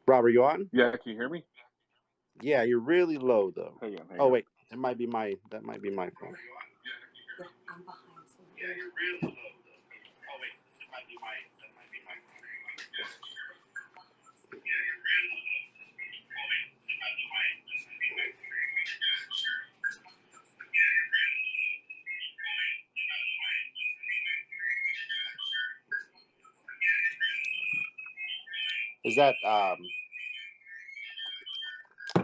Rob, are you on? Yeah, can you hear me? Yeah, you're really low though. Hang on, hang Oh on. wait, that might be my phone. Is that all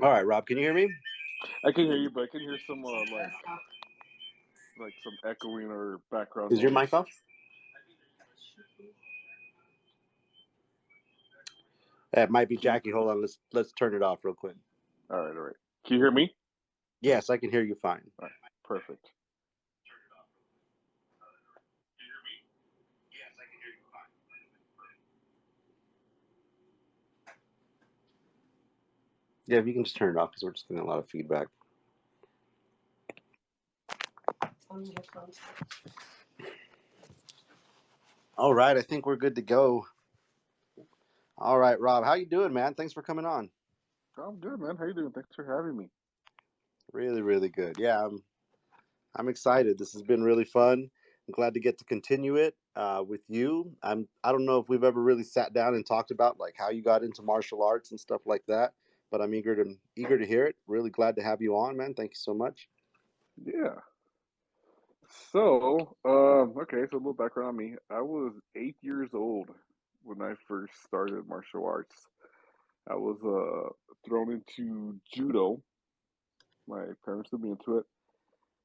right, Rob, can you hear me? I can hear you, but I can hear some like some echoing or background Is your noise. mic off? That might be Jackie. Hold on, let's turn it off real quick. All right, all right. Can you hear me? Yes, I can hear you fine. All right, perfect. Yeah, if you can just turn it off because we're just getting a lot of feedback. All right, I think we're good to go. All right, Rob, how you doing, man? Thanks for coming on. I'm good, man. How you doing? Thanks for having me. Really, really good. Yeah, I'm excited. This has been really fun. I'm glad to get to continue it with you. I don't know if we've ever really sat down and talked about like how you got into martial arts and stuff like that, but I'm eager to hear it. Really glad to have you on, man. Thank you so much. Yeah. So, okay, so a little background on me. I was 8 years old when I first started martial arts. I was thrown into judo. My parents threw me into it.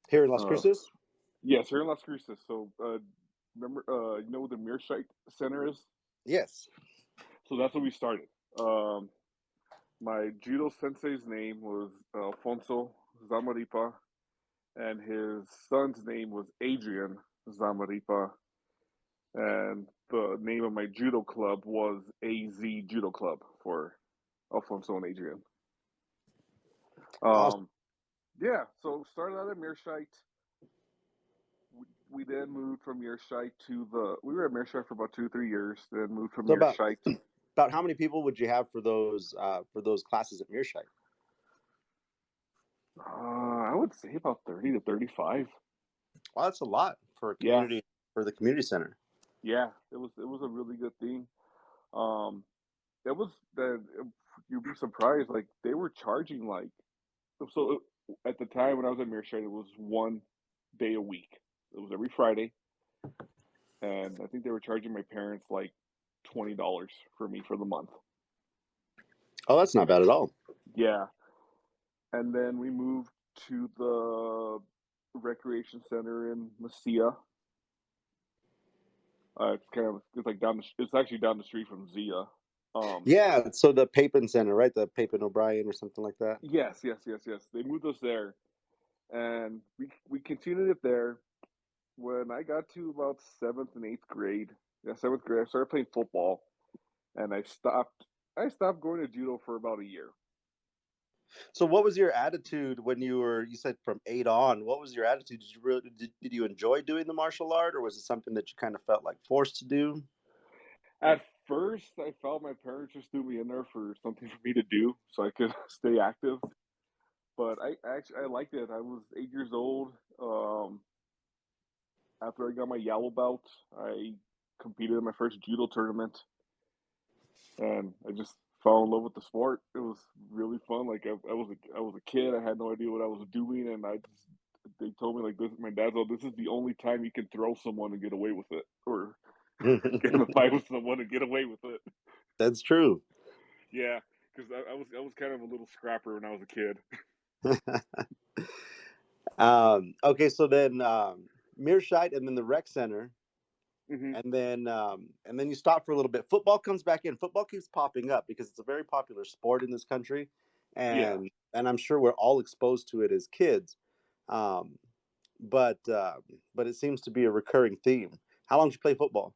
Here in Las Uh, Cruces? yes, here in Las Cruces. So, remember, you know what the Mearshite Center is? Yes. So that's where we started. Um, my judo sensei's name was Alfonso Zamaripa, and his son's name was Adrian Zamaripa, and the name of my judo club was AZ Judo Club for Alfonso and Adrian. Awesome. Yeah, so started out at Mearshite. We then moved from Mearshite to we were at Mearshite for about 2 or 3 years, then moved from So Mearshite. about how many people would you have for those classes at Mearshite? I would say about 30 to 35. Well, that's a lot for Yeah, the community center. yeah, it was a really good thing. Um, it was that you'd be surprised. Like they were charging so at the time when I was at Mearshade, it was 1 day a week. It was every Friday, and I think they were charging my parents like $20 for me for the month. Oh, that's not bad at all. Yeah, and then we moved to the recreation center in Mesilla. It's like it's actually down the street from Zia. Yeah, so the Papin Center, right? The Papin O'Brien or something like that. Yes, yes, yes, yes. They moved us there, and we continued it there. When I got to about seventh and eighth grade, yeah, seventh grade, I started playing football, and I stopped. I stopped going to judo for about a year. So, what was your attitude when you said from 8 on? What was your attitude? Did you enjoy doing the martial art, or was it something that you kind of felt like forced to do? At first, I felt my parents just threw me in there for something for me to do, so I could stay active. But I liked it. I was 8 years old. After I got my yellow belt, I competed in my first judo tournament, and I just fell in love with the sport. It was really fun. Like I was a kid. I had no idea what I was doing, and they told me like this. My dad told this is the only time you can throw someone and get away with it, or get in a fight with someone and get away with it. That's true. Yeah, because I was kind of a little scrapper when I was a kid. Okay, so then Mearshite, and then the rec center, Hmm. and then you stop for a little bit. Football comes back in. Football keeps popping up because it's a very popular sport in this country, Yeah, and I'm sure we're all exposed to it as kids. Um, but it seems to be a recurring theme. How long did you play football?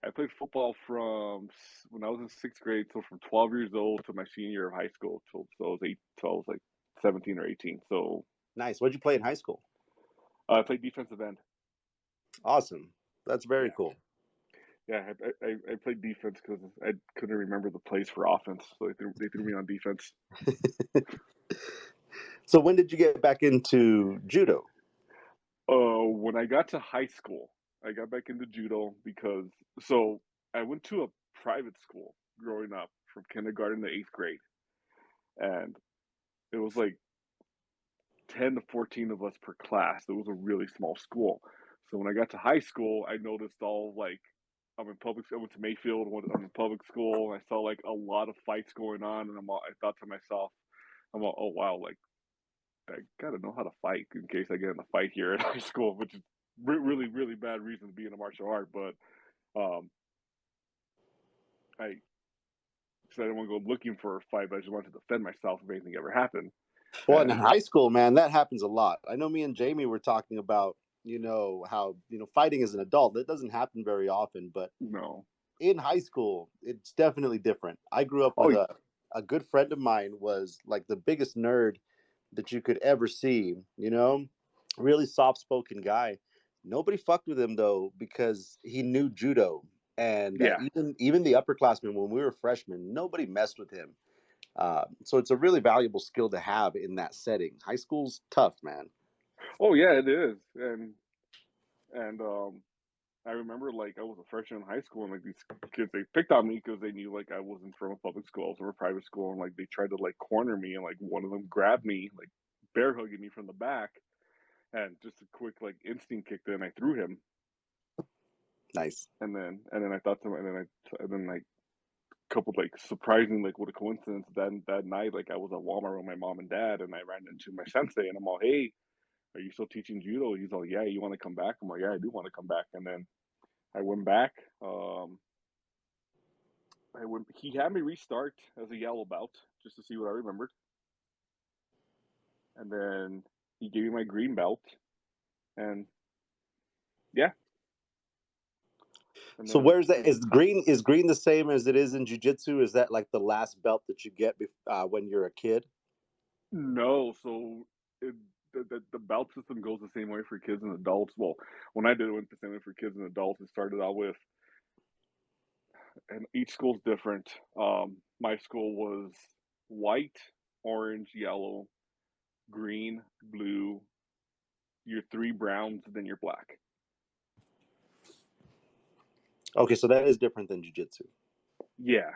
I played football from when I was in sixth grade, so from 12 years old to my senior year of high school. So I was eight, so I was like 17 or 18. So Nice. What did you play in high school? I played defensive end. Awesome. That's very Yeah. cool. Yeah, I played defense because I couldn't remember the plays for offense, so they threw me on defense. So when did you get back into judo? When I got to high school, I got back into judo because so I went to a private school growing up from kindergarten to 8th grade, and it was like 10 to 14 of us per class. It was a really small school. So when I got to high school, I noticed all like I went to Mayfield, I'm in public school. I saw like a lot of fights going on, and I thought to myself, I'm all, oh wow, like I gotta know how to fight in case I get in a fight here at high school, which is really, really bad reason to be in a martial art. But um, I said I didn't want to go looking for a fight, but I just wanted to defend myself if anything ever happened. Well, in And high school, man, that happens a lot. I know me and Jamie were talking about, how, fighting as an adult, that doesn't happen very often, but no, in high school, it's definitely different. I grew up oh with a good friend of mine was like the biggest nerd that you could ever see, really soft spoken guy. Nobody fucked with him though because he knew judo. And yeah, even the upperclassmen when we were freshmen, nobody messed with him. So it's a really valuable skill to have in that setting. High school's tough, man. oh yeah, it is. And I remember like I was a freshman in high school, and like these kids they picked on me because they knew like I wasn't from a public school, I was from a private school, and like they tried to like corner me, and like one of them grabbed me, like bear hugging me from the back, and just a quick like instinct kicked in, I threw him, Nice. and then I thought to my, and then like coupled like surprising like what a coincidence that night like I was at Walmart with my mom and dad, and I ran into my sensei, and I'm all, hey, are you still teaching judo? He's all, yeah, you want to come back? I'm like, yeah, I do want to come back. And then I went back. He had me restart as a yellow belt just to see what I remembered, and then he gave me my green belt, and yeah, and So then where's that? Is green the same as it is in jujitsu? Is that like the last belt that you get when you're a kid? no, so it, the belt system goes the same way for kids and adults. Well, when I did it, went the same way for kids and adults. It started out with, and each school's different. My school was white, orange, yellow, green, blue, your three browns, then your black. Okay, so that is different than jujitsu. Yeah,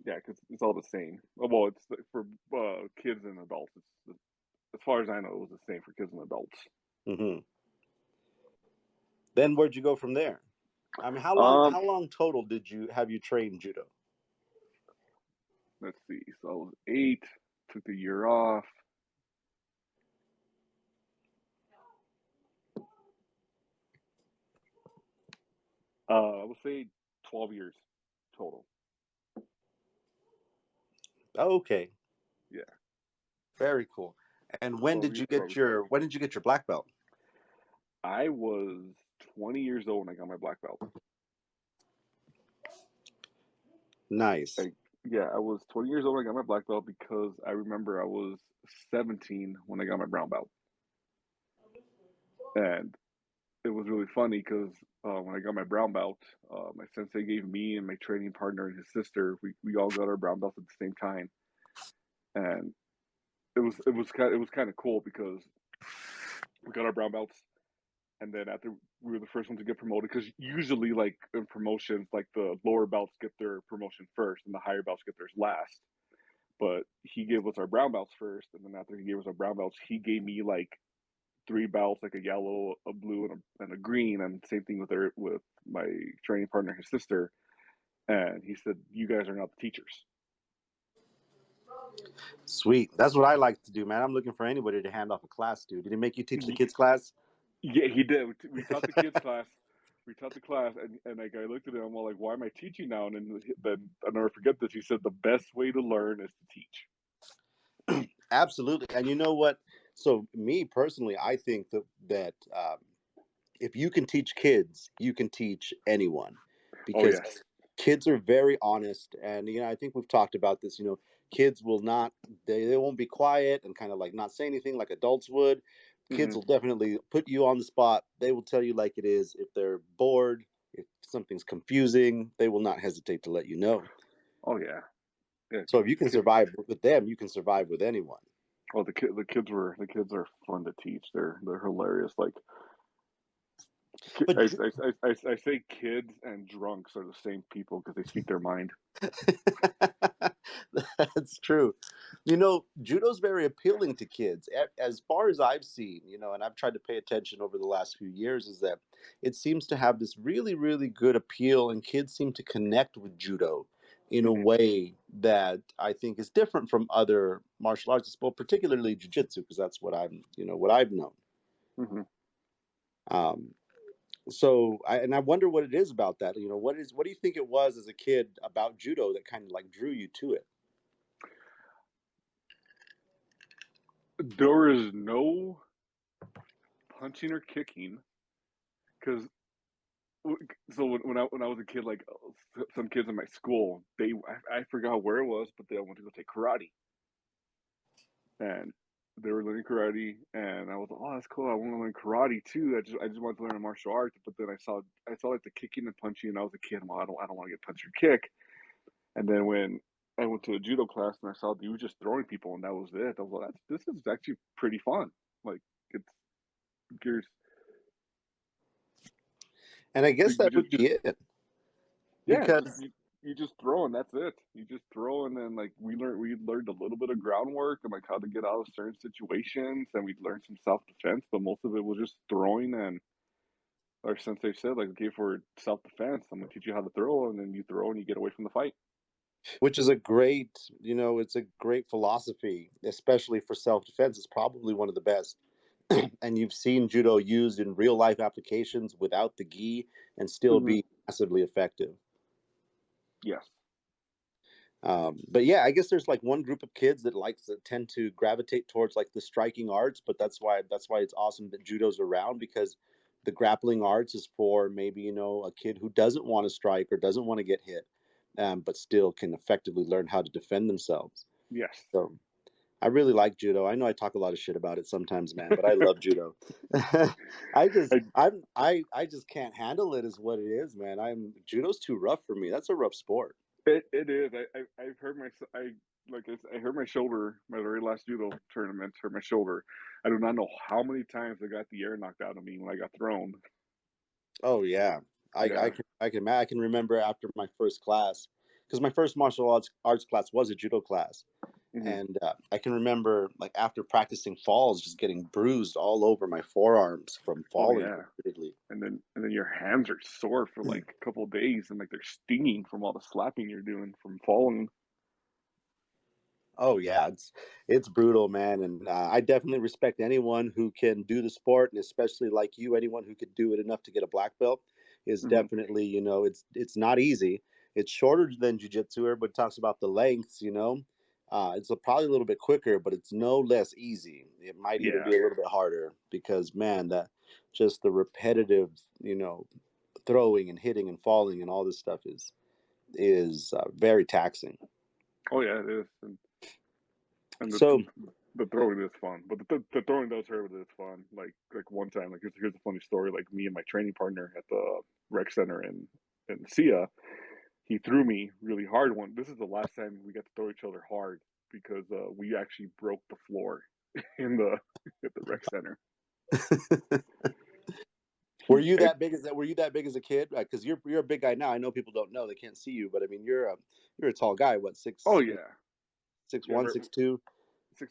yeah, because it's all the same. Well, it's for kids and adults. It's as far as I know, it was the same for kids and adults. Hmm. Then where'd you go from there? I mean, how long Um, how long total did you have you trained judo? let's see. So I was 8, took the year off. I would say 12 years total. Oh, okay, Yeah, very cool. And 12 years. when did you get your black belt? I was 20 years old when I got my black belt. Nice. I, yeah, I was 20 years old when I got my black belt because I remember I was 17 when I got my brown belt. And it was really funny because when I got my brown belt, my sensei gave me and my training partner and his sister, we all got our brown belts at the same time. And it was kind of cool because we got our brown belts, and then after we were the first one to get promoted, because usually like in promotions, like the lower belts get their promotion first and the higher belts get theirs last. But he gave us our brown belts first, and then after he gave us our brown belts, he gave me like three belts, like a yellow, a blue, and a green, and same thing with my training partner, his sister. And he said, "You guys are not the teachers." Sweet. That's what I like to do, man. I'm looking for anybody to hand off a class to. Did he make you teach the kids class? Yeah, he did. We taught the kids class. We taught the class, and like I looked at him, I'm all like, "Why am I teaching now?" And then I'll never forget this. He said, "The best way to learn is to teach." Absolutely. And you know what? So me personally, I think that if you can teach kids, you can teach anyone, Oh because yes. kids are very honest. And I think we've talked about this. Kids will not they won't be quiet and kind of like not say anything like adults would. Kids Hmm. will definitely put you on the spot. They will tell you like it is. If they're bored, If something's confusing, they will not hesitate to let you know. Oh yeah, yeah. So if you can Kids. survive with them, you can survive with anyone. Oh, the kids are fun to teach. They're hilarious. Like But I say kids and drunks are the same people because they speak their mind. that's true. Judo's very appealing to kids. As far as I've seen, and I've tried to pay attention over the last few years, is that it seems to have this really, really good appeal, and kids seem to connect with judo in a Hmm. way that I think is different from other martial arts, well, particularly jujitsu, because that's what I've known. Hmm. Um, and I wonder what it is about that. What do you think it was as a kid about judo that kind of like drew you to it? There is no punching or kicking because so when I was a kid, like some kids in my school, I forgot where it was, but they went to go take karate, and they were learning karate, and I was like, oh, that's cool. I want to learn karate too. I just wanted to learn a martial art, but then I saw like the kicking and punching, and I was a kid. Well, I don't want to get punched or kick. And then when I went to a judo class and I saw you were just throwing people, and that was it. I was like, this is actually pretty fun. Like it's you're And I guess you that just would be it yeah, because you just throw and that's it. You just throw and then like we learned a little bit of groundwork and like how to get out of certain situations and we learned some self defense, but most of it was just throwing and our sensei said like okay for self defense, I'm gonna teach you how to throw and then you throw and you get away from the fight. which is it's a great philosophy, especially for self-defense. It's probably one of the best. And you've seen judo used in real life applications without the gi and still Hmm. be massively effective. Yes. But yeah, I guess there's like one group of kids that likes to tend to gravitate towards like the striking arts, but that's why it's awesome that judo's around because the grappling arts is for maybe a kid who doesn't want to strike or doesn't want to get hit, but still can effectively learn how to defend themselves. Yes. So I really like judo. I know I talk a lot of shit about it sometimes, man, but I love judo. I, I just can't handle it, is what it is, man. Judo's too rough for me. That's a rough sport. it is. I've hurt my I hurt my shoulder my very last judo tournament. Hurt my shoulder. I do not know how many times I got the air knocked out of me when I got thrown. Oh yeah, Yeah. I can remember after my first class, because my first martial arts class was a judo class, Hmm. and I can remember like after practicing falls, just getting bruised all over my forearms from Oh falling yeah. repeatedly. And then your hands are sore for like a couple of days, and like they're stinging from all the slapping you're doing from falling. Oh yeah, it's brutal, man, and I definitely respect anyone who can do the sport, and especially like you, anyone who could do it enough to get a black belt is Hmm. definitely, it's not easy. It's shorter than jujitsu. Everybody talks about the lengths, probably a little bit quicker, but it's no less easy. It might even Yeah. be a little bit harder because man, that just the repetitive, throwing and hitting and falling and all this stuff is very taxing. Oh yeah, it is. And So the throwing is fun, but the throwing does hurt, but it's fun. Like one time, like here's a funny story. Like me and my training partner at the rec center in Sia, he threw me really hard one. This is the last time we got to throw each other hard because we actually broke the floor in the at the rec center. He, Were you that big as a kid? Because you're a big guy now. I know people don't know; they can't see you, but I mean, you're a tall guy. What oh six yeah, six yeah, one 6'2"? 6'3".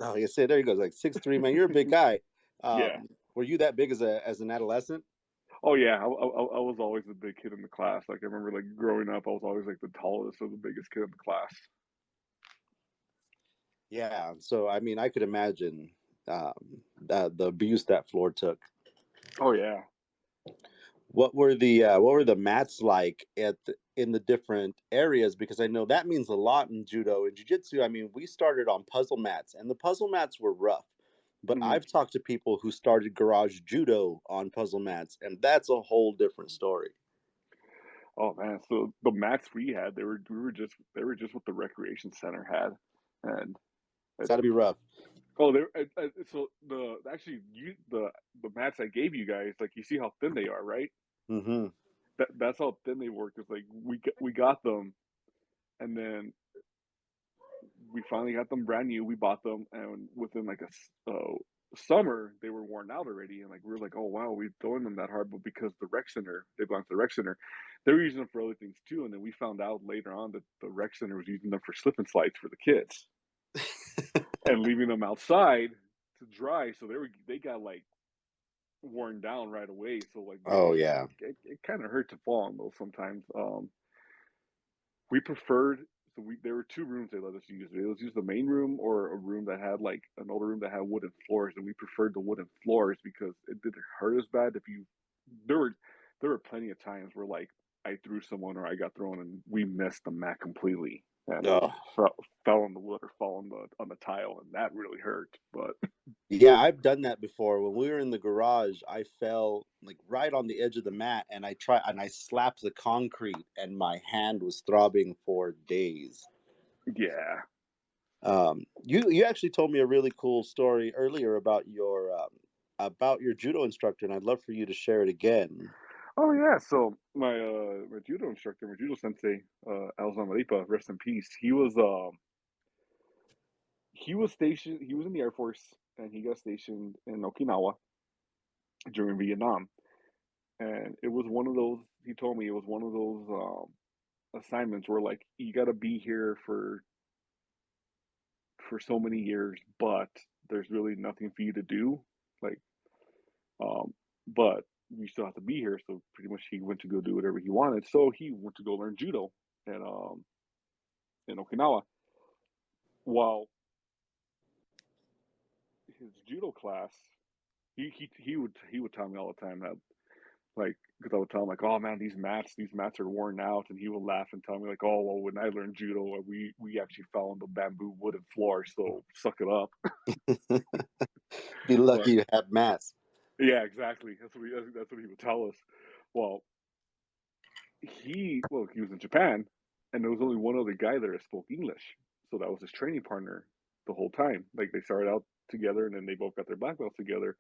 Oh, you said there you go, like 6'3". Man, you're a big guy. Yeah. Were you that big as an adolescent? Oh yeah, I was always the big kid in the class. Like I remember, like growing up, I was always like the tallest or the biggest kid in the class. Yeah. So I mean, I could imagine the abuse that floor took. Oh yeah. What were the mats like in the different areas? Because I know that means a lot in judo and jiu-jitsu. I mean, we started on puzzle mats, and the puzzle mats were rough. But Hmm. I've talked to people who started garage judo on puzzle mats, and that's a whole different story. Oh man, so the mats we had, they were just what the recreation center had, and It's it, got to be rough. oh, so the actually the mats I gave you guys, like you see how thin they are, right? Mm-hmm. That's how thin they were. Cause like we got them, and then we finally got them brand new. We bought them, and within like summer, they were worn out already. And like we were like, oh wow, we're throwing them that hard, but because the rec center, they belong to the rec center, they were using them for other things too. And then we found out later on that the rec center was using them for slip and slides for the kids and leaving them outside to dry. So they got like worn down right away. So like Oh yeah. it kind of hurt to fall on those sometimes. We preferred so we there were two rooms they let us use. They let us use the main room or a room that had like an older room that had wooden floors, and we preferred the wooden floors because it didn't hurt as bad. If you there were there were plenty of times where like I threw someone or I got thrown and we missed the mat completely and Oh fell on the wood or fell on the tile, and that really hurt. But yeah, I've done that before. When we were in the garage, I fell like right on the edge of the mat, and I slapped the concrete, and my hand was throbbing for days. yeah. You actually told me a really cool story earlier about your judo instructor, and I'd love for you to share it again. Oh yeah, so my judo instructor, my judo sensei, Alzan Maripa, rest in peace. He was stationed. He was in the Air Force, and he got stationed in Okinawa during Vietnam. And it was one of those. He told me it was one of those assignments where like you got to be here for so many years, but there's really nothing for you to do. Like, but you still have to be here. So pretty much, he went to go do whatever he wanted. So he went to go learn judo and in Okinawa. While his judo class, he would tell me all the time that like because I would tell him like, oh man, these mats are worn out, and he would laugh and tell me like, oh well, when I learned judo, we actually fell on the bamboo wooden floor, so suck it up. Be But lucky you had mass. yeah, exactly. That's what he would tell us. Well, he was in Japan, and there was only one other guy there that spoke English, so that was his training partner the whole time. Like they started out together, and then they both got their black belts together,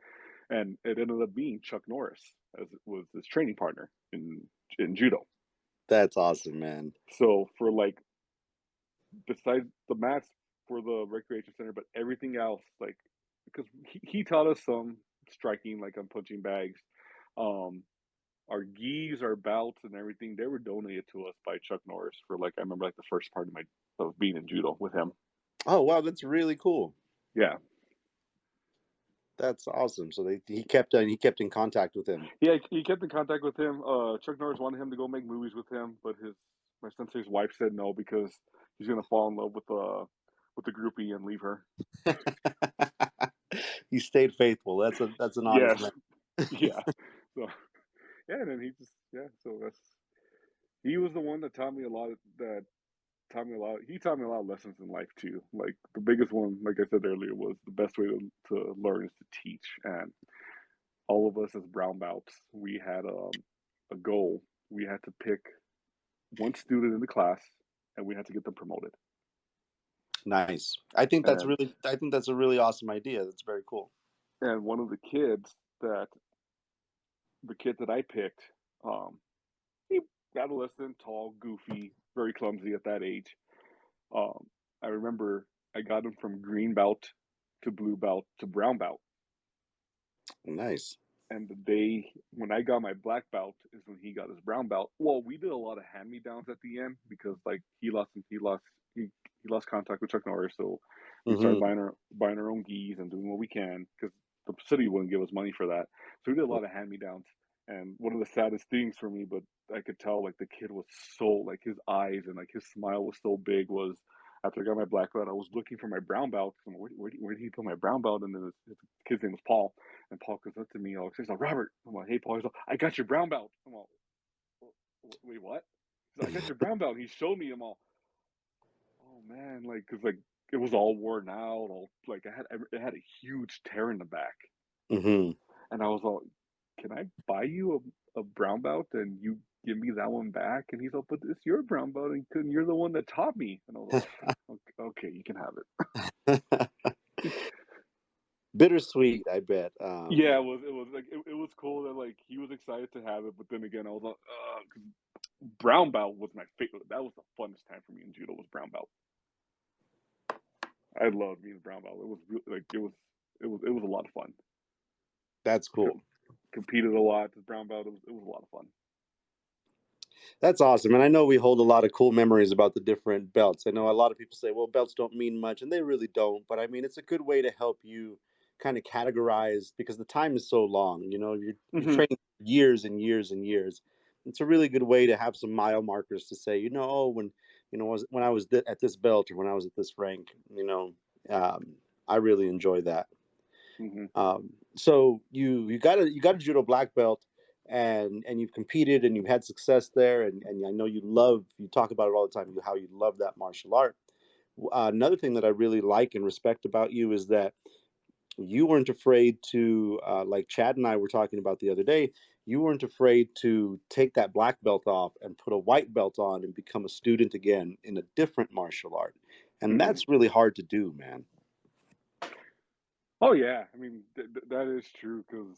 and it ended up being Chuck Norris as it was his training partner in judo. That's awesome, man. So for like besides the mats for the recreation center, but everything else, like because he taught us some striking, like on punching bags. Um, our gis, our belts, and everything, they were donated to us by Chuck Norris for like I remember like the first part of my of being in judo with him. Oh wow, that's really cool. Yeah, That's awesome. So he kept in contact with him. yeah, he kept in contact with him. Chuck Norris wanted him to go make movies with him, but his my sensei's wife said no because he's gonna fall in love with the groupie and leave her. He stayed faithful. That's an honest Yes, man. yeah. So yeah, and then he just yeah. So that's he was the one that taught me a lot. That taught me a lot. He taught me a lot of lessons in life too. Like the biggest one, like I said earlier, was the best way to learn is to teach. And all of us as brown belts, we had a goal. We had to pick one student in the class, and we had to get them promoted. Nice. And I think that's a really awesome idea. That's very cool. one of that the kid that I picked, um, he adolescent, tall, goofy, very clumsy at that age. Um, I remember I got him from green belt to blue belt to brown belt. Nice. And the day when I got my black belt is when he got his brown belt. Well, we did a lot of hand me downs at the end because like he lost contact with Chuck Norris, so we started Hmm. buying our own gis and doing what we can because the city wouldn't give us money for that. So we did a lot of hand me downs. And one of the saddest things for me, but I could tell like the kid was so like his eyes and like his smile was so big was after I got my black belt, I was looking for my brown belt. Where did he put my brown belt? And then his kid's name was Paul. And Paul goes up to me, all excited. He's like, Robert. I'm like, hey, Paul. He's like, I got your brown belt. I'm all, wait, what? He's like, I got your brown belt. And he showed me. I'm all, oh man, like, cause like it was all worn out. All like it had a huge tear in the back. Hmm. And I was all, can I buy you a brown belt and you give me that one back? And he's all, but it's your brown belt and you're the one that taught me. And I was all, okay, you can have it. Hmm. Bittersweet, I bet. Yeah, it was like it was cool that like he was excited to have it, but then again, I was like, 'cause brown belt was my favorite. That was the funnest time for me in judo was brown belt. I loved being brown belt. It was like it was a lot of fun. That's Co- cool. Competed a lot. The brown belt. It was a lot of fun. That's awesome. And I know we hold a lot of cool memories about the different belts. I know a lot of people say, well, belts don't mean much, and they really don't. But I mean, it's a good way to help you kind of categorize because the time is so long. You're Hmm. training years and years and years. It's a really good way to have some mile markers to say, oh, when I was at this belt or when I was at this rank, um, I really enjoy that. Hmm. So you got a judo black belt, and you've competed and you've had success there, and I know you talk about it all the time, how you love that martial art. Another thing that I really like and respect about you is that you weren't afraid to, like Chad and I were talking about the other day, you weren't afraid to take that black belt off and put a white belt on and become a student again in a different martial art, and Hmm. that's really hard to do, man. Oh yeah, I mean that is true because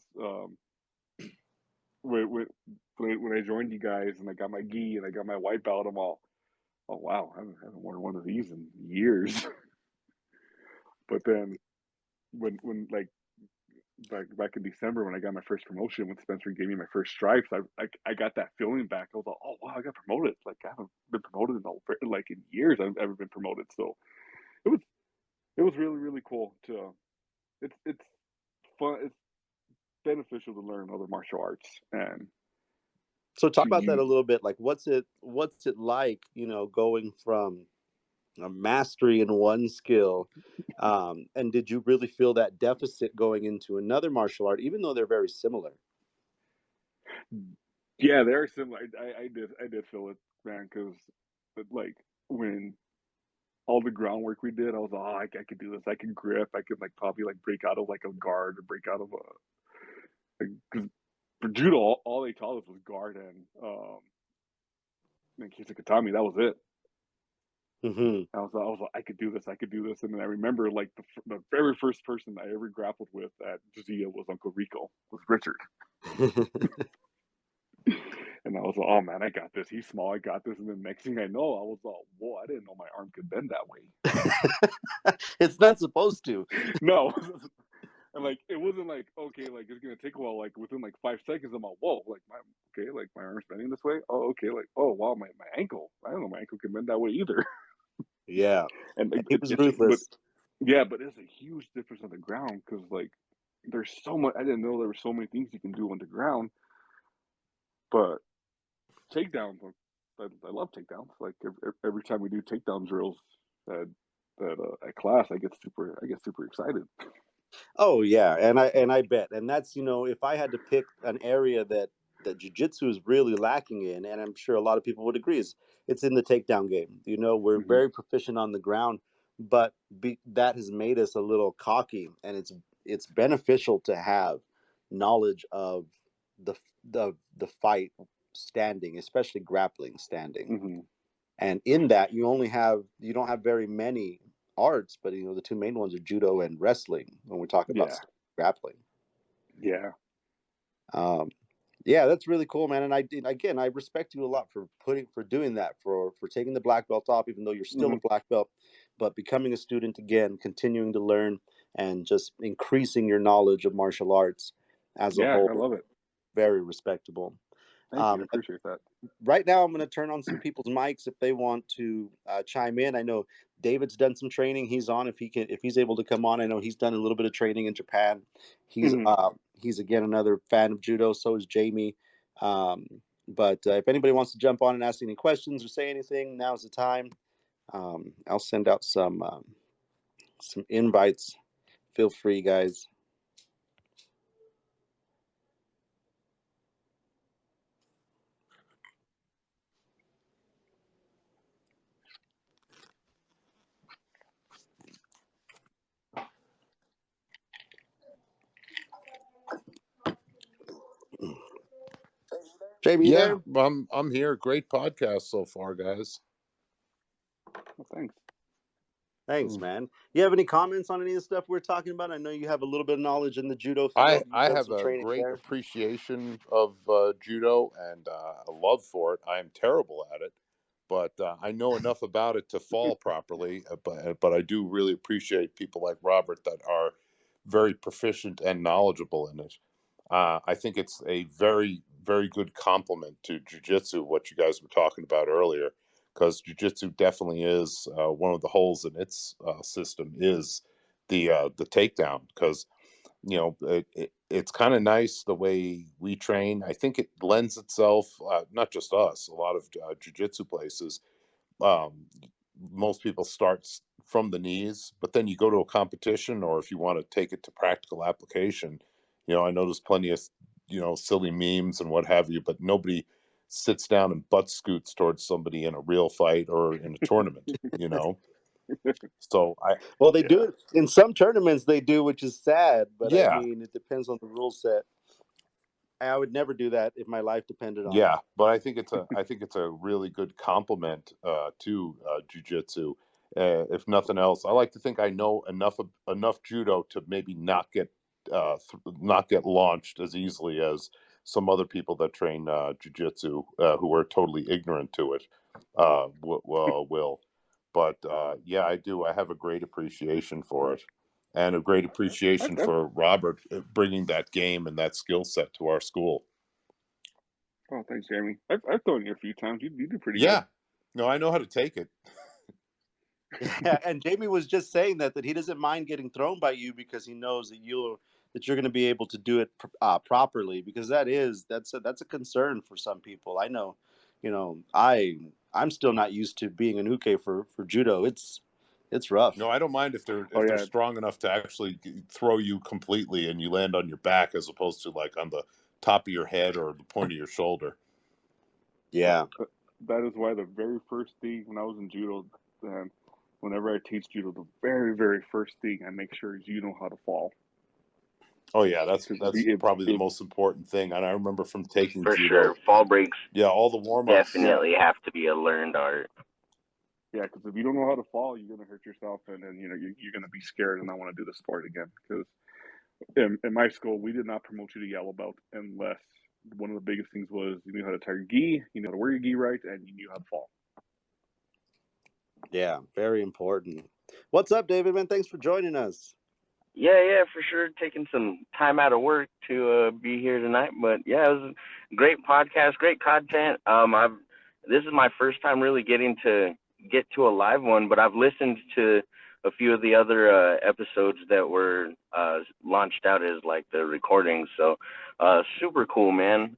when, when when I joined you guys and I got my gi and I got my white belt, I'm all, oh wow, I haven't worn one of these in years. But then when like back in December when I got my first promotion when Spencer gave me my first stripes, I got that feeling back. I was like, oh wow, I got promoted. Like I haven't been promoted like in years. I've ever been promoted. So it was it was really cool to. It's fun. It's beneficial to learn other martial arts and So talk to about that a use. little bit. Like, what's it like, going from a mastery in one skill, and did you really feel that deficit going into another martial art, even though they're very similar? Yeah, they're similar. I did feel it, man, because like when all the groundwork we did, I was like, oh, I could do this. I could grip. I could like probably like break out of like a guard or break out of a like, because for judo, all they taught us was guard and Kisakatami. That was it. Hmm. I was like, I could do this. I could do this. And then I remember like the very first person I ever grappled with at Garcia was Uncle Rico, was Richard. And I was like, oh man, I got this. He's small. I got this. And then next thing I know, I was like, whoa, I didn't know my arm could bend that way. It's not supposed to. No. And like it wasn't like okay, like it's gonna take a while. Like within like 5 seconds, I'm like, whoa, like my okay, like my arm's bending this way. Oh, okay, like oh wow, my ankle. I don't know my ankle can bend that way either. Yeah, And like, he was it's but ruthless. yeah, but it's a huge difference on the ground because like there's so much. I didn't know there were so many things you can do on the ground. But takedowns, I love takedowns. Like every time we do takedown drills at at class, I get super excited. Oh yeah, and I bet, and that's, if I had to pick an area that jujitsu is really lacking in, and I'm sure a lot of people would agree, is it's in the takedown game. We're Hmm. very proficient on the ground, but that has made us a little cocky, and it's beneficial to have knowledge of the the fight standing, especially grappling standing. Hmm. And in that, you don't have very many arts, but the two main ones are judo and wrestling when we're talking about Yeah, grappling. yeah. Um, yeah, that's really cool, man. And again, I respect you a lot for doing that, for taking the black belt off, even though you're still Hmm. a black belt, but becoming a student again, continuing to learn, and just increasing your knowledge of martial arts as a Yeah, I whole. love it. Very respectable. Thank you. I Um, appreciate that. right now I'm going to turn on some people's mics if they want to chime in. I know David's done some training. He's on if he's able to come on. I know he's done a little bit of training in Japan. he's Hmm. uh, he's again another fan of judo. So is Jamie. um, but if anybody wants to jump on and ask any questions or say anything, now's the time. I'll send out some invites. Feel free, guys. Jamie, you Yeah, there? I'm here. Great podcast so far, guys. Well, thanks. Thanks, Mm. man. You have any comments on any of the stuff we're talking about? I know you have a little bit of knowledge in the judo I field. You've I done have some a training great there. appreciation of judo and a love for it. I am terrible at it, but I know enough about it to fall properly. But I do really appreciate people like Robert that are very proficient and knowledgeable in it. I think it's a very good complement to jujitsu. What you guys were talking about earlier, because jujitsu definitely is one of the holes in its system is the takedown because it's kind of nice the way we train. I think it lends itself, not just us, a lot of jujitsu places. Um, Most people start from the knees, but then you go to a competition, or if you want to take it to practical application, I notice plenty of, silly memes and what have you, but nobody sits down and butt scoots towards somebody in a real fight or in a tournament. So Well, they do Yeah, it in some tournaments. They do, which is sad. But I yeah, mean, it depends on the rule set. I would never do that if my life depended on it. Yeah, but I think it's a really good complement to jujitsu. If nothing else, I like to think I know enough judo to maybe not get launched as easily as some other people that train jujitsu who are totally ignorant to it will. But yeah, I do. I have a great appreciation for it, and a great appreciation I've for Robert bringing that game and that skill set to our school. oh, thanks, Jeremy. I've thrown you a few times. You do pretty good. Yeah. No, I know how to take it. Yeah, and Jamie was just saying that he doesn't mind getting thrown by you because he knows that you're going to be able to do it properly, because that's a concern for some people. I know, I'm still not used to being an uke for judo. It's rough. No, I don't mind if they're Oh if they're yeah, strong enough to actually throw you completely and you land on your back as opposed to like on the top of your head or the point of your shoulder. oh, Yeah, that is why the very first thing when I was in judo, and whenever I teach judo, the very first thing I make sure is you know how to fall. Oh yeah, that's Because that's probably the most important thing. And I remember from taking For sure. judo, Fall breaks yeah, all the warm-ups. yeah, definitely have to be a learned art. yeah, because if you don't know how to fall, you're gonna hurt yourself, and then you're gonna be scared and not want to do the sport again. Because in my school, we did not promote you to yellow belt unless one of the biggest things was you knew how to tie your gi, you knew how to wear your gi right, and you knew how to fall. yeah, very important. What's up, David? Man, thanks for joining us. Yeah, for sure. Taking some time out of work to be here tonight, but yeah, it was a great podcast, great content. I've this is my first time really getting to get to a live one, but I've listened to a few of the other episodes that were launched out as like the recordings. So super cool, man.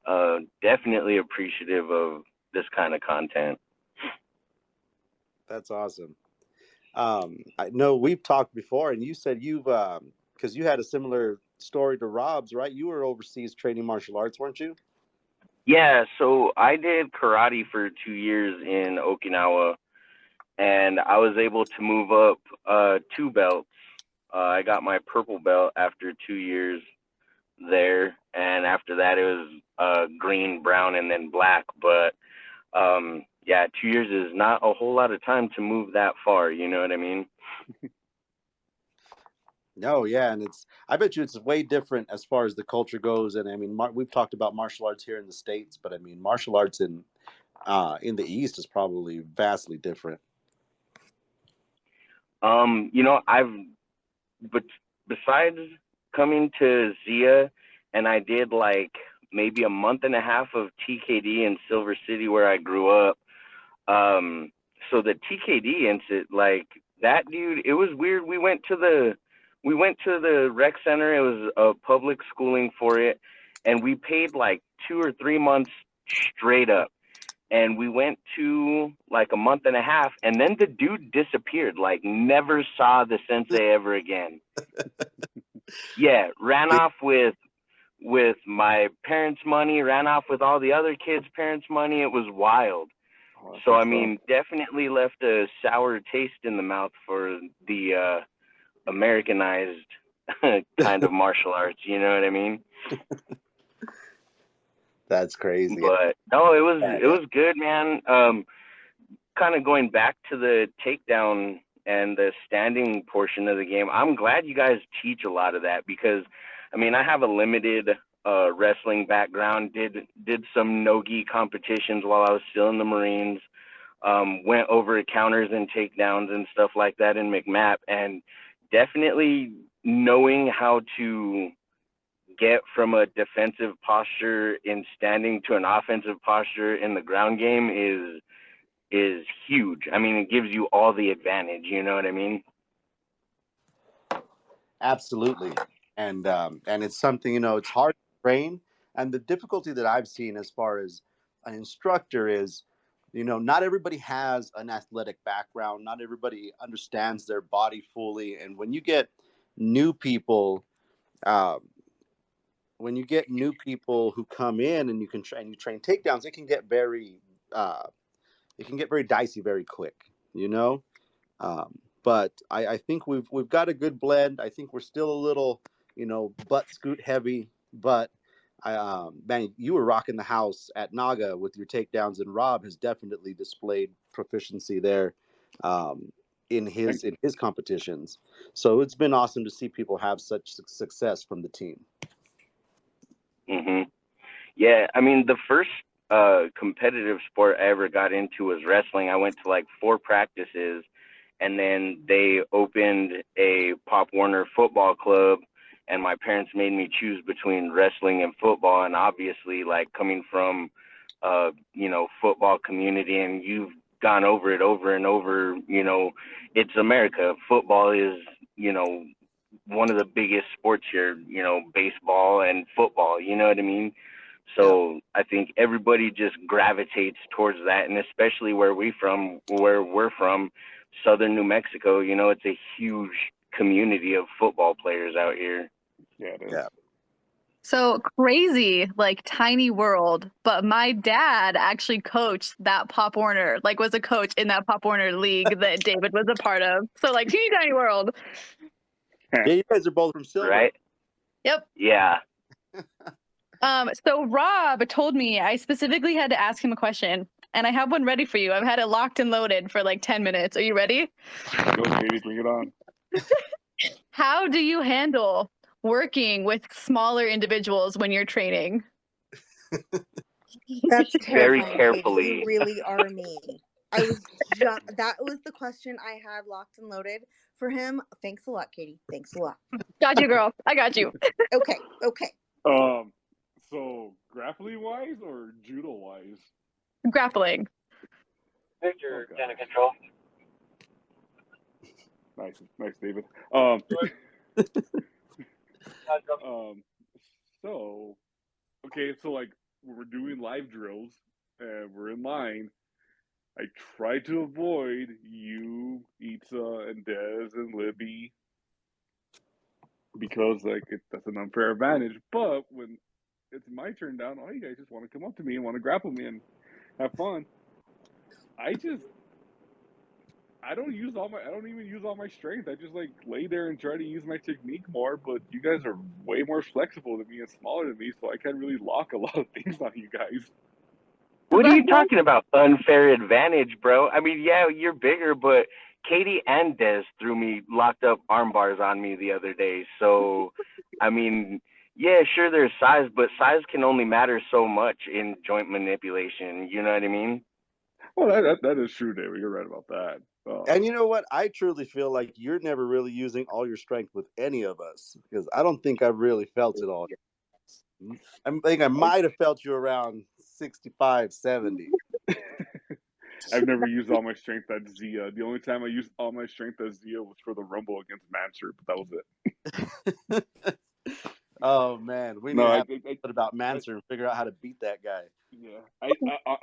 Definitely appreciative of this kind of content. That's awesome. I know we've talked before, and you said you've because you had a similar story to Rob's, right? You were overseas training martial arts, weren't you? Yeah, so I did karate for 2 years in Okinawa, and I was able to move up 2 belts. I got my purple belt after 2 years there, and after that it was green, brown, and then black. But yeah, 2 years is not a whole lot of time to move that far. You know what I mean? No, yeah, and I bet you it's way different as far as the culture goes. And I mean, we've talked about martial arts here in the States, but I mean, martial arts in the East is probably vastly different. I've but besides coming to Zia, and I did like maybe a month and a half of TKD in Silver City where I grew up. So the TKD incident, like that dude, it was weird. We went to the rec center. It was a public schooling for it, and we paid like 2 or 3 months straight up. And we went to like a month and a half, and then the dude disappeared. Like never saw the sensei ever again. Yeah, ran Did, off with my parents' money, ran off with all the other kids' parents' money. It was wild. Oh, that's So I messed up. mean, definitely left a sour taste in the mouth for the Americanized kind of martial arts. You know what I mean? that's crazy. But no, it Yeah, yeah. was good, man. Kind of going back to the takedown and the standing portion of the game. I'm glad you guys teach a lot of that because, I mean, I have a limited wrestling background. Did some no-gi competitions while I was still in the Marines. Went over counters and takedowns and stuff like that in McMap, and definitely knowing how to get from a defensive posture in standing to an offensive posture in the ground game is huge. I mean, it gives you all the advantage. You know what I mean? Absolutely, and it's something, you know, it's hard to train, and the difficulty that I've seen as far as an instructor is, you know, not everybody has an athletic background, not everybody understands their body fully, and new people, um, when you get new people who come in and you train takedowns, uh, it can get very dicey very quick, you know. But I think we've got a good blend. I think we're still a little, you know, butt scoot heavy, but man, you were rocking the house at Naga with your takedowns, and Rob has definitely displayed proficiency there um, in his competitions. So it's been awesome to see people have such success from the team. Hmm. Yeah, I mean, the first competitive sport I ever got into was wrestling. I went to like 4 practices, and then they opened a Pop Warner football club, and my parents made me choose between wrestling and football. And obviously, like coming from, you know, football community, and you've gone over it over and over, you know, it's America. Football is, you know, one of the biggest sports here, you know, baseball and football, you know what I mean? So I think everybody just gravitates towards that, and especially where we're from, southern New Mexico, you know, it's a huge community of football players out here. Yeah, it is. Yeah. So crazy, like tiny world. But my dad actually coached that Pop Warner, like was a coach in that Pop Warner league that David was a part of. So like teeny tiny world. Yeah, you guys are both from Silver. Right? Yep. Yeah. So Rob told me I specifically had to ask him a question, and I have one ready for you. I've had it locked and loaded for like 10 minutes. Are you ready? Go, Katy, bring it on. How do you handle working with smaller individuals when you're training? That's Very terrifying, Katy. carefully. You really are me. That was the question I had locked and loaded for him. Thanks a lot, Katy. Thanks a lot. Got you, girl. I got you. Okay. So grappling wise or judo wise? Grappling. Victor, Okay. center control. Nice, David. So okay, so like when we're doing live drills and we're in line, I try to avoid you, Itza, and Dez and Libby because like that's an unfair advantage. But when it's my turn down, all you guys just want to come up to me and want to grapple me and have fun. I don't even use all my strength. I just like lay there and try to use my technique more, but you guys are way more flexible than me and smaller than me, so I can't really lock a lot of things on you guys. What are you talking about? Unfair advantage, bro? I mean, yeah, you're bigger, but Katy and Des threw me locked up arm bars on me the other day. So, I mean, yeah, sure, there's size, but size can only matter so much in joint manipulation. You know what I mean? Well, that is true, David. You're right about that. And you know what? I truly feel like you're never really using all your strength with any of us, because I don't think I've really felt it all. I think I might have felt you around 65, 70. I've never used all my strength at Zia. The only time I used all my strength at Zia was for the Rumble against Mansur, but that was it. Oh man, we need to have about Mansur and figure out how to beat that guy. Yeah,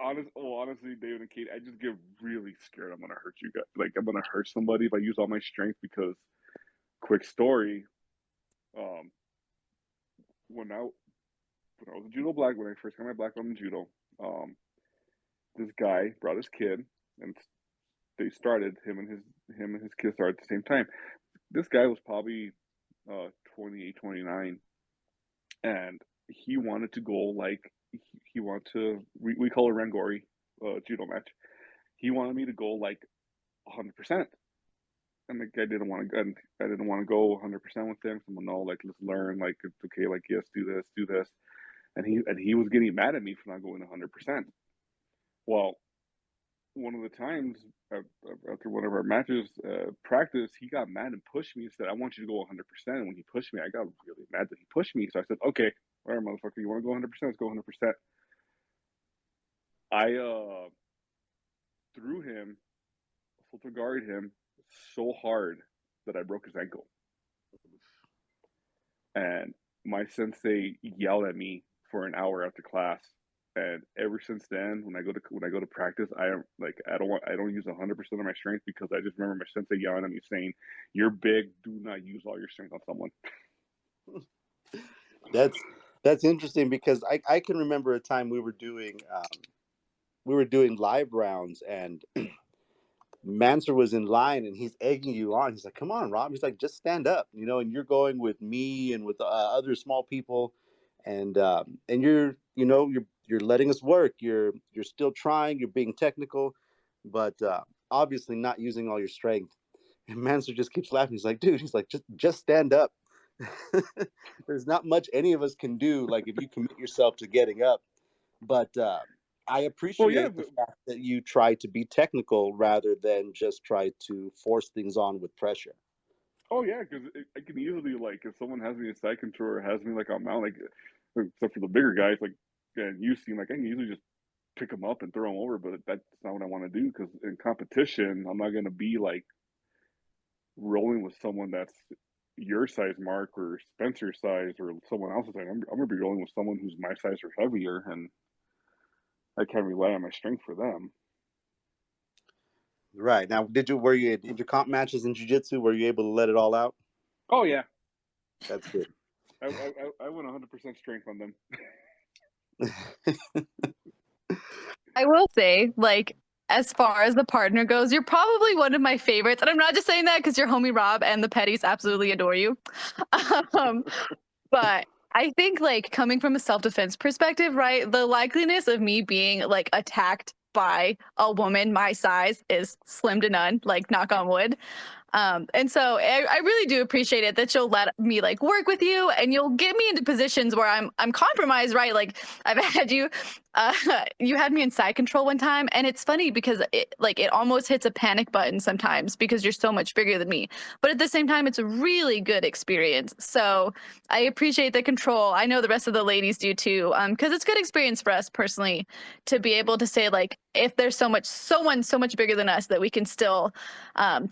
honestly, David and Kate, I just get really scared. I'm gonna hurt you guys. Like I'm gonna hurt somebody if I use all my strength. Because, quick story, when I was a judo black, when I first got my black belt in judo, this guy brought his kid, and they started him and his kid started at the same time. This guy was probably 28, 29, and he wanted to go like he wanted to. We call it Rangori judo match. He wanted me to go like 100%. and like I didn't want to go 100% with him. Someone, no, like let's learn. Like it's okay. Like yes, do this. And he was getting mad at me for not going 100%. Well, one of the times after one of our matches practice, he got mad and pushed me and said, "I want you to go 100%." And when he pushed me, I got really mad that he pushed me. So I said, "Okay, all right, motherfucker, you want to go 100%? Let's go 100%." I threw him, to guard him so hard that I broke his ankle. And my sensei yelled at me for an hour after class. And ever since then, when I go to practice, I don't use 100% of my strength, because I just remember my sensei yelling at me saying, "You're big. Do not use all your strength on someone." That's interesting, because I can remember a time we were doing live rounds, and Manser was in line, and he's egging you on. He's like, "Come on, Rob." He's like, "Just stand up," and you're going with me and with other small people, and you're letting us work. You're still trying. You're being technical, but obviously not using all your strength. And Manser just keeps laughing. He's like, "Dude," he's like, just stand up." There's not much any of us can do, like, if you commit yourself to getting up. But I Well, yeah, appreciate the fact that you try to be technical rather than just try to force things on with pressure. oh yeah, because I can easily, like, if someone has me in side control or has me like on mount, like except for the bigger guys, like, and you seem like I can usually just pick them up and throw them over, but that's not what I want to do, because in competition, I'm not going to be like rolling with someone that's your size, Mark, or Spencer's size, or someone else's size. I'm going to be rolling with someone who's my size or heavier, and I can't rely on my strength for them. Right. Now, were you in your comp matches in jiu-jitsu, were you able to let it all out? Oh yeah, That's good. I went 100% strength on them. I will say, like, as far as the partner goes, you're probably one of my favorites. And I'm not just saying that because your homie Rob and the Petties absolutely adore you. um, but I think, like, coming from a self-defense perspective, right, the likeliness of me being, like, attacked by a woman my size is slim to none, like, knock on wood. And so I really do appreciate it that you'll let me, like, work with you, and you'll get me into positions where I'm compromised, right? Like, I've had you, uh, you had me in side control one time, and it's funny because it almost hits a panic button sometimes because you're so much bigger than me. But at the same time, it's a really good experience. So I appreciate the control. I know the rest of the ladies do too, because it's good experience for us personally to be able to say, like, if there's someone so much bigger than us, that we can still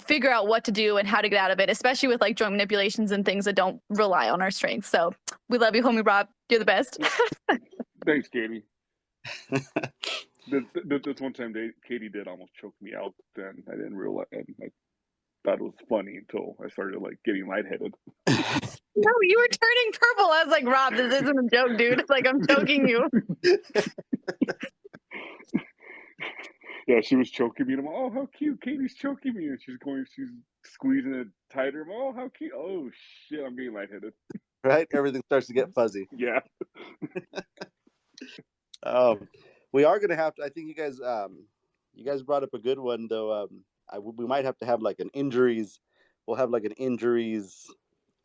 figure out what to do and how to get out of it, especially with, like, joint manipulations and things that don't rely on our strength. So we love you, homie Rob. You're the best. Thanks, Katy. This one time, Katy did almost choke me out, and I didn't realize, and I thought it was funny until I started, like, getting lightheaded. No, you were turning purple. I was like, Rob, this isn't a joke, dude. Like, I'm choking you. Yeah, she was choking me, and I'm like, "Oh, how cute! Katy's choking me," and she's squeezing it tighter. I'm like, "Oh, how cute! Oh shit, I'm getting lightheaded." Right? Everything starts to get fuzzy. Yeah. We are going to have to, I think you guys brought up a good one, though. We might have to have, like, we'll have, like, an injuries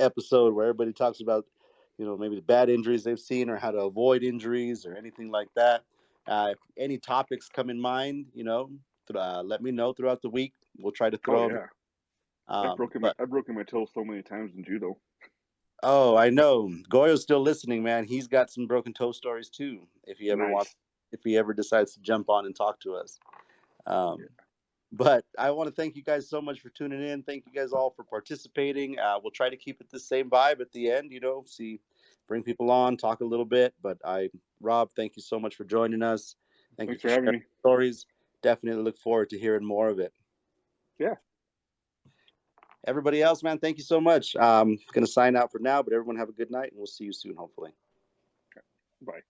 episode where everybody talks about, maybe the bad injuries they've seen or how to avoid injuries or anything like that. If any topics come in mind, let me know throughout the week. We'll try to Oh throw them. yeah. I've broken my toe so many times in judo. Oh, I know. Goyo's still listening, man. He's got some broken toe stories too. If Nice. if he ever decides to jump on and talk to us. But I want to thank you guys so much for tuning in. Thank you guys all for participating. We'll try to keep it the same vibe at the end, bring people on, talk a little bit. But Rob, thank you so much for joining us. Thank you Thanks for for having sharing me. stories. Definitely look forward to hearing more of it. Yeah. Everybody else, man, thank you so much. I'm going to sign out for now, but everyone have a good night, and we'll see you soon, hopefully. Bye.